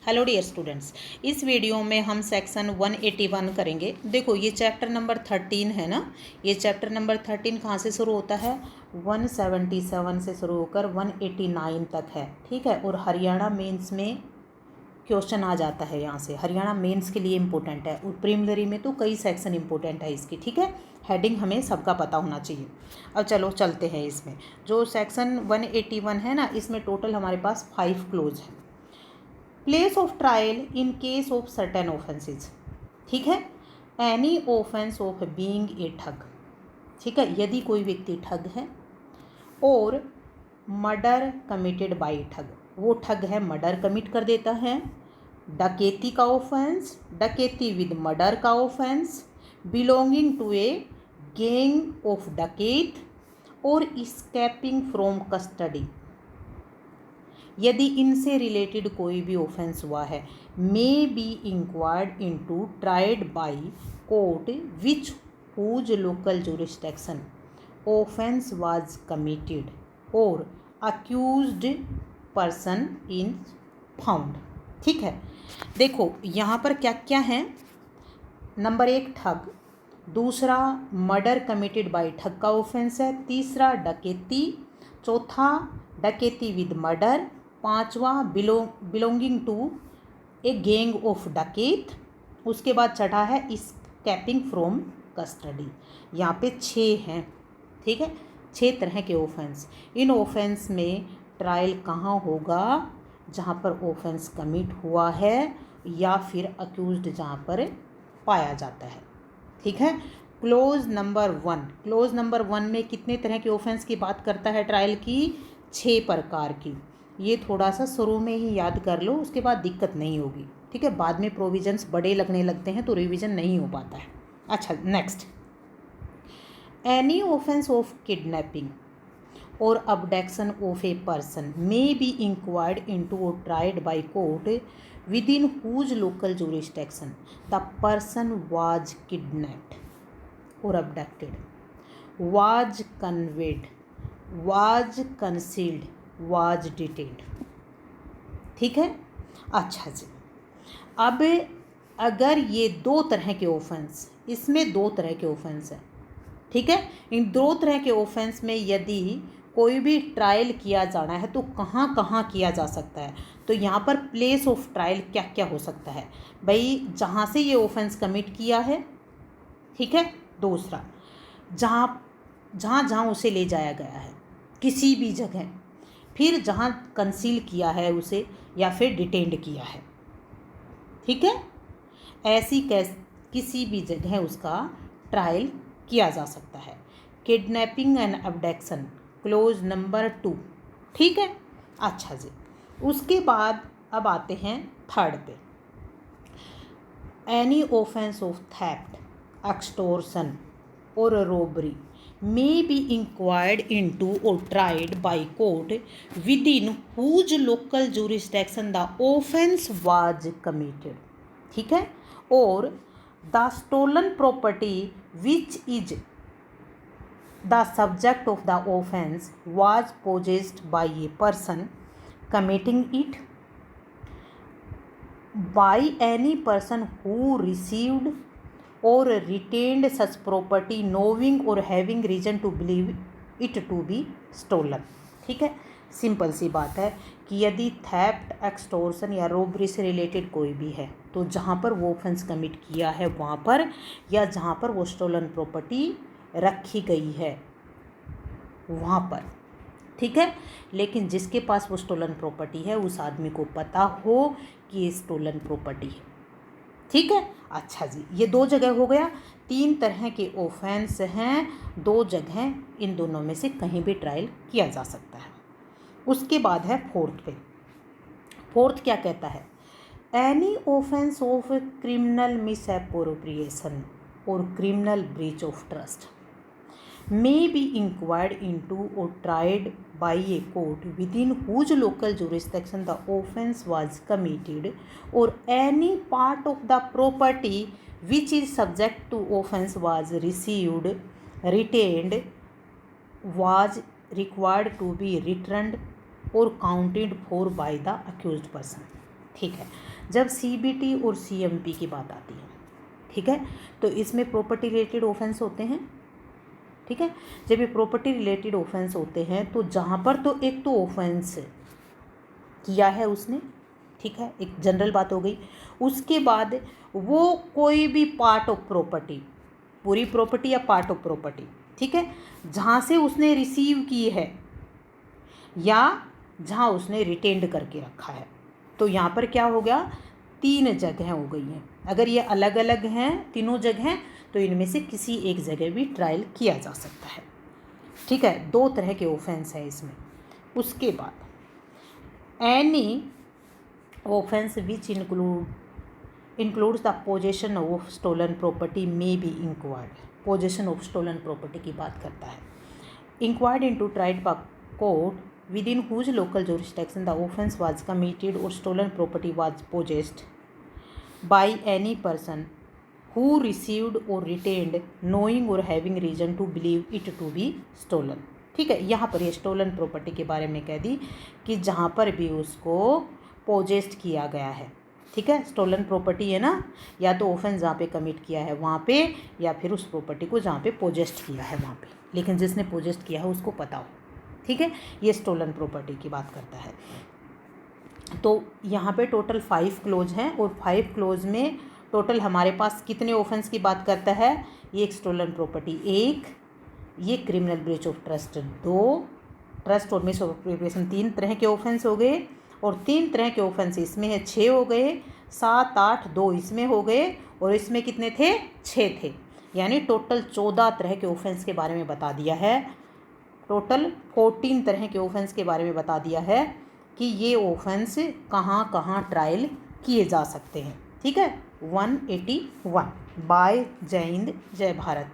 Hello dear students, इस video में हम सेक्शन 181 करेंगे। देखो ये चैप्टर नंबर 13 है ना। ये चैप्टर नंबर 13 कहाँ से शुरू होता है? 177 से शुरू होकर 189 तक है, ठीक है। और हरियाणा मेंस में क्वेश्चन आ जाता है यहाँ से। हरियाणा मेंस के लिए इम्पोर्टेंट है और प्रीलिमिनरी में तो कई सेक्शन इम्पोर्टेंट है इसकी, ठीक है। हेडिंग हमें सबका पता होना चाहिए। अब चलो चलते हैं इसमें। जो सेक्शन 181 है ना, इसमें टोटल हमारे पास 5 क्लोज है। Place of trial in case of certain offences, ठीक है। Any offence of being a ठग, ठीक है। यदि कोई व्यक्ति ठग है और मर्डर कमिटेड बाय ठग, वो ठग है मर्डर कमिट कर देता है। डकैती का ऑफेंस, डकैती विद मर्डर का offence, belonging to a gang of डकैत और स्केपिंग फ्रॉम कस्टडी, यदि इनसे रिलेटेड कोई भी ऑफेंस हुआ है, may be inquired into tried by court which whose local jurisdiction offence was committed और अक्यूज्ड पर्सन इन फाउंड, ठीक है। देखो यहाँ पर क्या क्या है। नंबर 1 ठग, दूसरा मर्डर कमिटेड बाय ठग का ऑफेंस है, तीसरा डकैती, चौथा डकैती विद मर्डर, पांचवा belonging to a gang of डकैत, उसके बाद छठा है स्केपिंग फ्रॉम कस्टडी। यहाँ पे 6 हैं, ठीक है। 6 तरह के ऑफेंस। इन ऑफेंस में ट्रायल कहाँ होगा? जहाँ पर ऑफेंस कमिट हुआ है या फिर अक्यूज्ड जहाँ पर पाया जाता है, ठीक है। क्लोज नंबर 1, क्लोज नंबर 1 में कितने तरह के ऑफेंस की बात करता है ट्रायल की? 6 प्रकार की। ये थोड़ा सा शुरू में ही याद कर लो, उसके बाद दिक्कत नहीं होगी, ठीक है। बाद में प्रोविजंस बड़े लगने लगते हैं तो रिवीजन नहीं हो पाता है। अच्छा, next, any offence of kidnapping or abduction of a person may be inquired into or tried by court within whose local jurisdiction the person was kidnapped or abducted, was conveyed, was concealed, was detained, ठीक है। अच्छा जी, अब अगर ये 2 तरह के offence, इसमें 2 तरह के ऑफेंस हैं, ठीक है। इन 2 तरह के ऑफेंस में यदि कोई भी ट्रायल किया जाना है तो कहाँ कहाँ किया जा सकता है? तो यहाँ पर प्लेस ऑफ ट्रायल क्या क्या हो सकता है भाई? जहाँ से ये ऑफेंस कमिट किया है, ठीक है। दूसरा, जहाँ उसे ले जाया गया है, किसी भी जगह। फिर जहाँ कंसील किया है उसे या फिर डिटेंड किया है, ठीक है। ऐसी किसी भी जगह उसका ट्रायल किया जा सकता है। Kidnapping and abduction, close number 2, ठीक है। अच्छा जी, उसके बाद अब आते हैं थर्ड पे। Any offence of theft, extortion और robbery may be inquired into और tried by court within whose local jurisdiction the offence was committed, ठीक है। और the stolen property which is the subject of the offence was possessed by a person committing it by any person who received or retained such property knowing or having reason to believe it to be stolen, ठीक है। Simple सी बात है कि यदि theft, extortion या robbery से related कोई भी है तो जहाँ पर वो ऑफेंस कमिट किया है वहाँ पर, या जहाँ पर वो स्टोलन प्रॉपर्टी रखी गई है वहाँ पर, ठीक है। लेकिन जिसके पास वो स्टोलन प्रॉपर्टी है उस आदमी को पता हो कि ये स्टोलन प्रॉपर्टी है, ठीक है। अच्छा जी, ये 2 जगह हो गया। 3 तरह के ऑफेंस हैं, 2 जगह, इन दोनों में से कहीं भी ट्रायल किया जा सकता है। उसके बाद है फोर्थ पे। फोर्थ क्या कहता है? Any offence of criminal misappropriation और criminal breach of trust may be inquired into or tried by a court within whose local jurisdiction the offence was committed or any part of the property which is subject to offence was received, retained, was required to be returned or counted for by the accused person, ठीक है। जब CBT और CMP की बात आती है, ठीक है, तो इसमें प्रॉपर्टी रिलेटेड ऑफेंस होते हैं, ठीक है। जब ये प्रॉपर्टी रिलेटेड ऑफेंस होते हैं तो जहाँ पर तो एक तो ऑफेंस किया है उसने, ठीक है, एक जनरल बात हो गई। उसके बाद वो कोई भी पार्ट ऑफ प्रॉपर्टी, पूरी प्रॉपर्टी या पार्ट ऑफ प्रॉपर्टी, ठीक है, जहाँ से उसने रिसीव की है या जहाँ उसने रिटेंड करके रखा है, तो यहाँ पर क्या हो गया, 3 जगह हो गई हैं। अगर ये अलग अलग हैं तीनों जगह, तो इनमें से किसी एक जगह भी ट्रायल किया जा सकता है, ठीक है। 2 तरह के ऑफेंस है इसमें। उसके बाद any offence which includes the possession of stolen property may be inquired. Possession of stolen property की बात करता है। Inquired into tried by court within whose local jurisdiction the offence was committed or stolen property was possessed by any person who received or retained knowing or having reason to believe it to be stolen। ठीक है, यहाँ पर ये stolen property के बारे में कह दी कि जहाँ पर भी उसको पोजेस्ट किया गया है, ठीक है। स्टोलन प्रॉपर्टी है ना, या तो ऑफेंस जहाँ पे कमिट किया है वहाँ पे, या फिर उस प्रॉपर्टी को जहाँ पे पोजेस्ट किया है वहाँ पे, लेकिन जिसने पोजेस्ट किया है उसको पता हो, ठीक है। ये स्टोलन प्रॉपर्टी की बात करता है। तो यहाँ पे टोटल 5 क्लोज हैं और 5 क्लोज में टोटल हमारे पास कितने ऑफेंस की बात करता है। ये एक स्टोलन प्रॉपर्टी 1, ये criminal breach of trust 2, trust और मिस अप्रोप्रिएशन 3 तरह के ऑफेंस हो गए, और 3 तरह के ऑफेंस इसमें है 6 हो गए, 7, 8, 2 इसमें हो गए, और इसमें कितने थे, 6 थे, यानी टोटल 14 तरह के ऑफेंस के बारे में बता दिया है। टोटल 14 तरह के ऑफेंस के बारे में बता दिया है कि ये ऑफेंस कहाँ कहाँ ट्रायल किए जा सकते हैं, ठीक है। 181 बाय जय हिंद जय भारत।